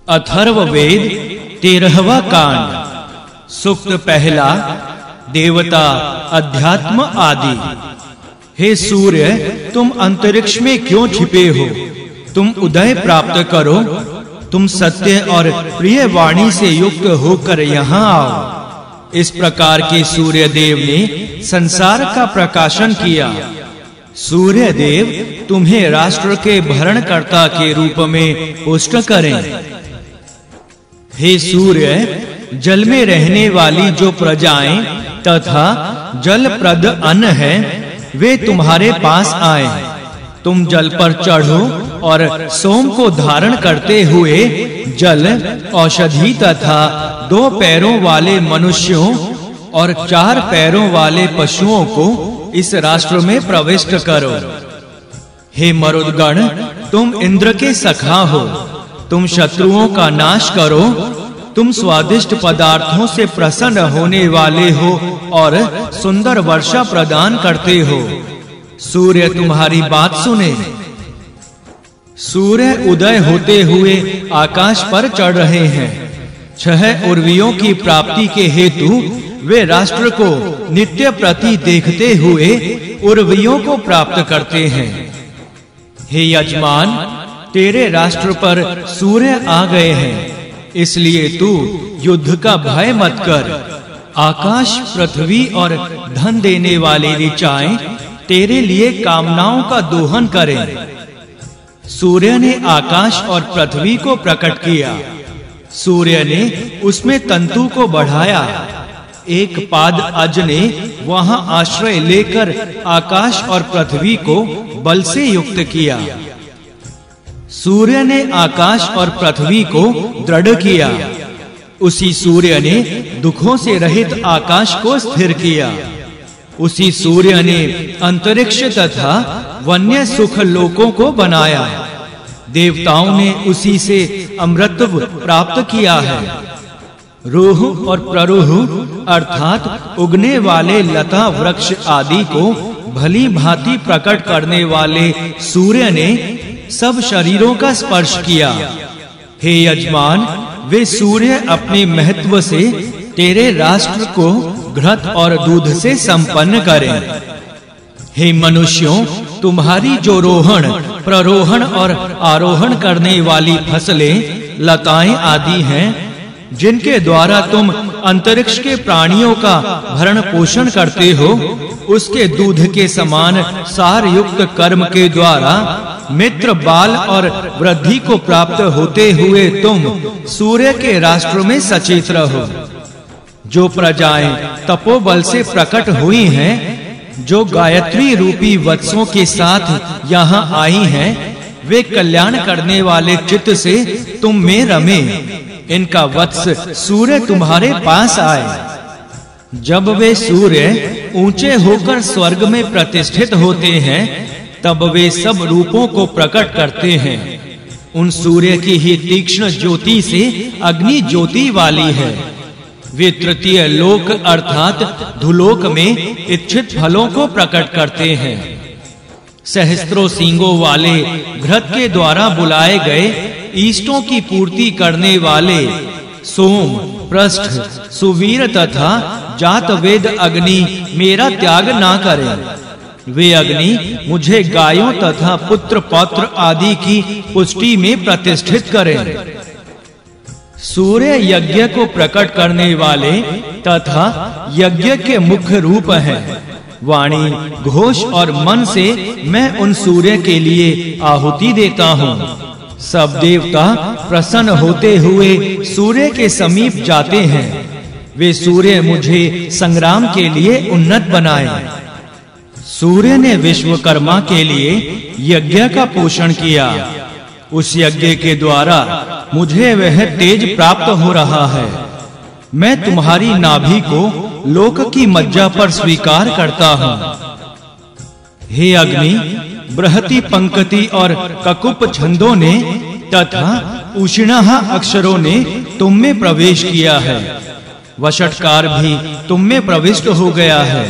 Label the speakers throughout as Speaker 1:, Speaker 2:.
Speaker 1: अथर्ववेद 13वां कांड। सूक्त पहला। देवता अध्यात्म आदि। हे सूर्य, तुम अंतरिक्ष में क्यों छिपे हो? तुम उदय प्राप्त करो। तुम सत्य और प्रिय वाणी से युक्त होकर यहाँ आओ। इस प्रकार के सूर्य देव ने संसार का प्रकाशन किया। सूर्य देव तुम्हें राष्ट्र के भरणकर्ता के रूप में पुष्ट करें। हे सूर्य, जल में रहने वाली जो प्रजाएं तथा जलप्रद अन्न है, वे तुम्हारे पास आए। तुम जल पर चढ़ो और सोम को धारण करते हुए जल, औषधि तथा 2 पैरों वाले मनुष्यों और 4 पैरों वाले पशुओं को इस राष्ट्र में प्रविष्ट करो। हे मरुदगण, तुम इंद्र के सखा हो। तुम शत्रुओं का नाश करो। तुम स्वादिष्ट पदार्थों से प्रसन्न होने वाले हो और सुंदर वर्षा प्रदान करते हो। सूर्य तुम्हारी बात सुने। सूर्य उदय होते हुए आकाश पर चढ़ रहे हैं। 6 उर्वियों की प्राप्ति के हेतु वे राष्ट्र को नित्य प्रति देखते हुए उर्वियों को प्राप्त करते हैं। हे यजमान, तेरे राष्ट्र पर सूर्य आ गए हैं, इसलिए तू युद्ध का भय मत कर। आकाश, पृथ्वी और धन देने वाली ऋचाएं तेरे लिए कामनाओं का दोहन करें। सूर्य ने आकाश और पृथ्वी को प्रकट किया। सूर्य ने उसमें तंतु को बढ़ाया। एक पाद अज ने वहां आश्रय लेकर आकाश और पृथ्वी को बल से युक्त किया। सूर्य ने आकाश और पृथ्वी को दृढ़ किया। उसी सूर्य ने दुखों से रहित आकाश को स्थिर किया। उसी सूर्य ने अंतरिक्ष तथा वन्य सुख लोकों को बनाया। देवताओं ने उसी से अमृतत्व प्राप्त किया है। रूह और प्ररूह अर्थात उगने वाले लता वृक्ष आदि को भली भांति प्रकट करने वाले सूर्य ने सब शरीरों का स्पर्श किया। हे यजमान, वे सूर्य अपने महत्व से तेरे राष्ट्र को घृत और दूध से संपन्न करें। हे मनुष्यों, तुम्हारी जो रोहण, प्ररोहण और आरोहण करने वाली फसलें, लताएं आदि हैं, जिनके द्वारा तुम अंतरिक्ष के प्राणियों का भरण पोषण करते हो, उसके दूध के समान सार युक्त कर्म के द्वारा मित्र, बाल और वृद्धि को प्राप्त होते हुए तुम सूर्य के राष्ट्र में सचेत रहो। जो प्रजाएं तपोबल से प्रकट हुई हैं, जो गायत्री रूपी वत्सों के साथ यहाँ आई हैं, वे कल्याण करने वाले चित्त से तुम में रमे। इनका वत्स सूर्य तुम्हारे पास आए। जब वे सूर्य ऊंचे होकर स्वर्ग में प्रतिष्ठित होते हैं, तब वे सब रूपों को प्रकट करते हैं। उन सूर्य की ही तीक्ष्ण ज्योति से अग्नि ज्योति वाली है। वे तृतीय लोक अर्थात धुलोक में इच्छित फलों को प्रकट करते हैं। सहस्त्रों सींगों वाले घृत के द्वारा बुलाए गए इष्टों की पूर्ति करने वाले सोम, पृष्ठ, सुवीर तथा जातवेद अग्नि मेरा त्याग ना करें। वे अग्नि मुझे गायों तथा पुत्र पौत्र आदि की पुष्टि में प्रतिष्ठित करें। सूर्य यज्ञ को प्रकट करने वाले तथा यज्ञ के मुख्य रूप हैं। वाणी, घोष और मन से मैं उन सूर्य के लिए आहुति देता हूँ। सब देवता प्रसन्न होते हुए सूर्य के समीप जाते हैं। वे सूर्य मुझे संग्राम के लिए उन्नत बनाए। सूर्य ने विश्वकर्मा के लिए यज्ञ का पोषण किया। उस यज्ञ के द्वारा मुझे वह तेज प्राप्त हो रहा है। मैं तुम्हारी नाभि को लोक की मज्जा पर स्वीकार करता हूँ। हे अग्नि, बृहति, पंक्ति और ककुप छंदों ने तथा उष्णः अक्षरों ने तुम में प्रवेश किया है। वषटकार भी तुम में प्रविष्ट हो गया है।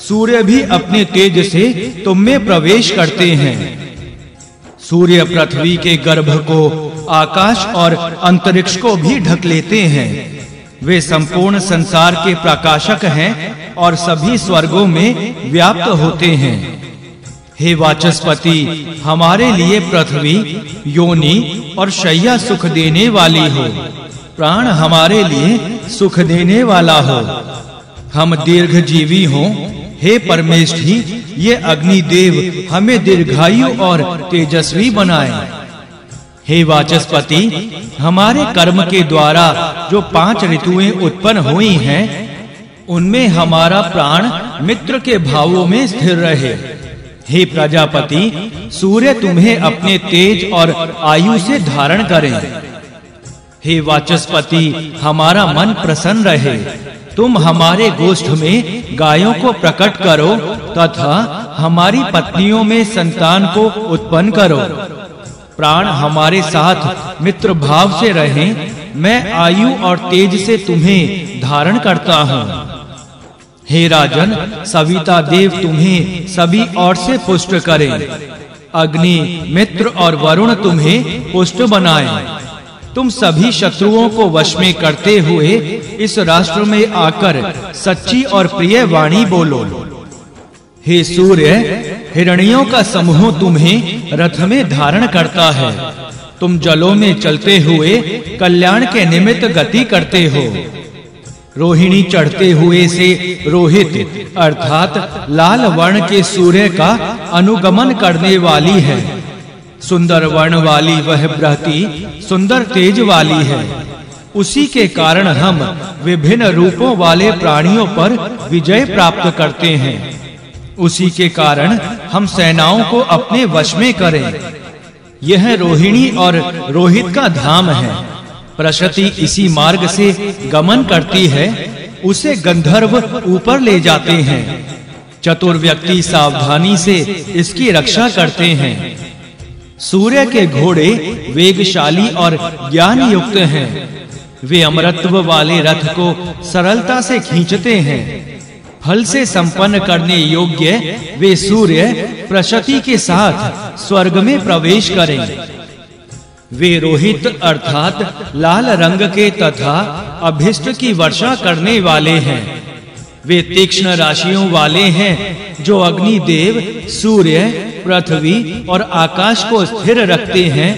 Speaker 1: सूर्य भी अपने तेज से तुम में प्रवेश करते हैं। सूर्य पृथ्वी के गर्भ को आकाश और अंतरिक्ष को भी ढक लेते हैं। वे संपूर्ण संसार के प्रकाशक हैं और सभी स्वर्गों में व्याप्त होते हैं। हे वाचस्पति, हमारे लिए पृथ्वी, योनि और शैया सुख देने वाली हो, प्राण हमारे लिए सुख देने वाला हो, हम दीर्घजीवी हों। हे परमेष्ठी, ये अग्निदेव हमें दीर्घायु और तेजस्वी बनाए। हे वाचस्पति, हमारे कर्म के द्वारा जो 5 ऋतुएं उत्पन्न हुई हैं, उनमें हमारा प्राण मित्र के भावों में स्थिर रहे। हे प्रजापति, सूर्य तुम्हें अपने तेज और आयु से धारण करे। हे वाचस्पति, हमारा मन प्रसन्न रहे। तुम हमारे गोष्ठ में गायों को प्रकट करो तथा हमारी पत्नियों में संतान को उत्पन्न करो। प्राण हमारे साथ मित्र भाव से रहें। मैं आयु और तेज से तुम्हें धारण करता हूँ। हे राजन, सविता देव तुम्हें सभी ओर से पुष्ट करें। अग्नि, मित्र और वरुण तुम्हें पुष्ट बनाएं। तुम सभी शत्रुओं को वश में करते हुए इस राष्ट्र में आकर सच्ची और प्रिय वाणी बोलो। हे सूर्य, हिरणियों का समूह तुम्हें रथ में धारण करता है। तुम जलों में चलते हुए कल्याण के निमित्त गति करते हो। रोहिणी चढ़ते हुए से रोहित अर्थात लाल वर्ण के सूर्य का अनुगमन करने वाली है। सुंदर वर्ण वाली वह बृहति सुंदर तेज वाली है। उसी के कारण हम विभिन्न रूपों वाले प्राणियों पर विजय प्राप्त करते हैं। उसी के कारण हम सेनाओं को अपने वश में करें। यह रोहिणी और रोहित का धाम है। प्रशति इसी मार्ग से गमन करती है। उसे गंधर्व ऊपर ले जाते हैं। चतुर व्यक्ति सावधानी से इसकी रक्षा करते हैं। सूर्य के घोड़े वेगशाली और ज्ञान युक्त हैं। वे अमरत्व वाले रथ को सरलता से खींचते हैं। फल से संपन्न करने योग्य वे सूर्य प्रशति के साथ स्वर्ग में प्रवेश करें। वे रोहित अर्थात लाल रंग के तथा अभिष्ट की वर्षा करने वाले हैं। वे तीक्ष्ण राशियों वाले हैं जो अग्निदेव, सूर्य, पृथ्वी और आकाश को स्थिर रखते हैं।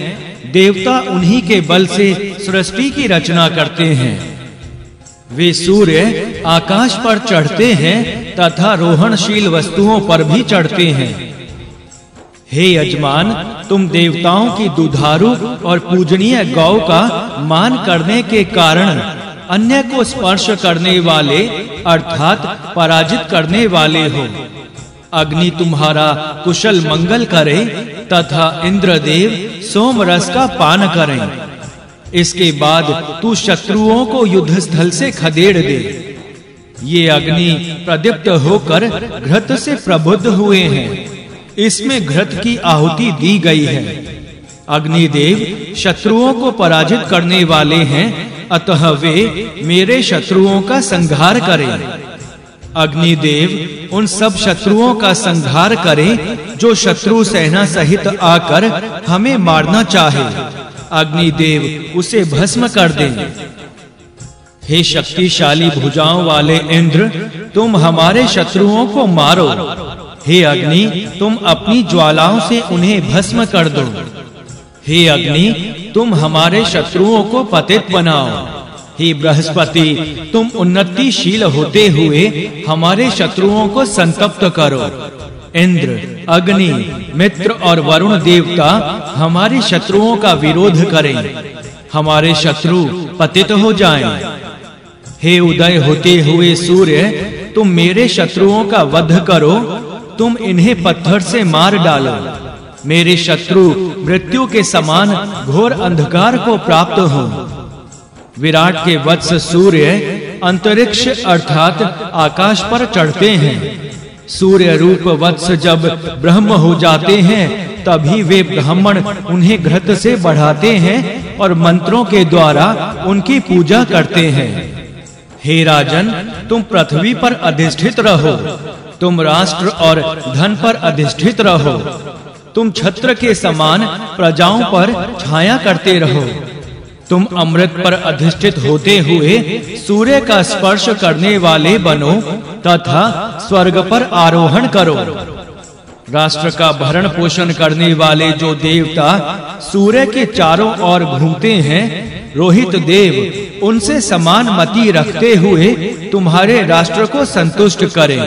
Speaker 1: देवता उन्हीं के बल से सृष्टि की रचना करते हैं। वे सूर्य आकाश पर चढ़ते हैं तथा रोहणशील वस्तुओं पर भी चढ़ते हैं। हे यजमान, तुम देवताओं की दुधारू और पूजनीय गौ का मान करने के कारण अन्य को स्पर्श करने वाले अर्थात पराजित करने वाले हो। अग्नि तुम्हारा कुशल मंगल करे तथा इंद्रदेव सोम रस का पान करें। इसके बाद तू शत्रुओं को युद्ध स्थल से खदेड़ दे। ये अग्नि प्रदीप्त होकर घृत से प्रबुद्ध हुए हैं। इसमें घृत की आहुति दी गई है। अग्निदेव शत्रुओं को पराजित करने वाले हैं, अतः वे मेरे शत्रुओं का संहार करें। अग्निदेव उन सब शत्रुओं का संहार करें जो शत्रु सेना सहित आकर हमें मारना चाहे। अग्निदेव उसे भस्म कर दें। हे शक्तिशाली भुजाओं वाले इंद्र, तुम हमारे शत्रुओं को मारो। हे अग्नि, तुम अपनी ज्वालाओं से उन्हें भस्म कर दो। हे अग्नि, तुम हमारे शत्रुओं को पतित बनाओ। हे बृहस्पति, तुम उन्नतिशील होते हुए हमारे शत्रुओं को संतप्त करो। इंद्र, अग्नि, मित्र और वरुण देवता हमारे शत्रुओं का विरोध करें। हमारे शत्रु पतित हो जाएं। हे उदय होते हुए सूर्य, तुम मेरे शत्रुओं का वध करो। तुम इन्हें पत्थर से मार डालो। मेरे शत्रु मृत्यु के समान घोर अंधकार को प्राप्त हो। विराट के वत्स सूर्य अंतरिक्ष अर्थात आकाश पर चढ़ते हैं। सूर्य रूप वत्स जब ब्रह्म हो जाते हैं, तभी वे ब्राह्मण उन्हें घृत से बढ़ाते हैं और मंत्रों के द्वारा उनकी पूजा करते हैं। हे राजन, तुम पृथ्वी पर अधिष्ठित रहो। तुम राष्ट्र और धन पर अधिष्ठित रहो। तुम छत्र के समान प्रजाओं पर छाया करते रहो। तुम अमृत पर अधिष्ठित होते हुए सूर्य का स्पर्श करने वाले बनो तथा स्वर्ग पर आरोहण करो। राष्ट्र का भरण पोषण करने वाले जो देवता सूर्य के चारों ओर घूमते हैं, रोहित देव उनसे समान मति रखते हुए तुम्हारे राष्ट्र को संतुष्ट करें।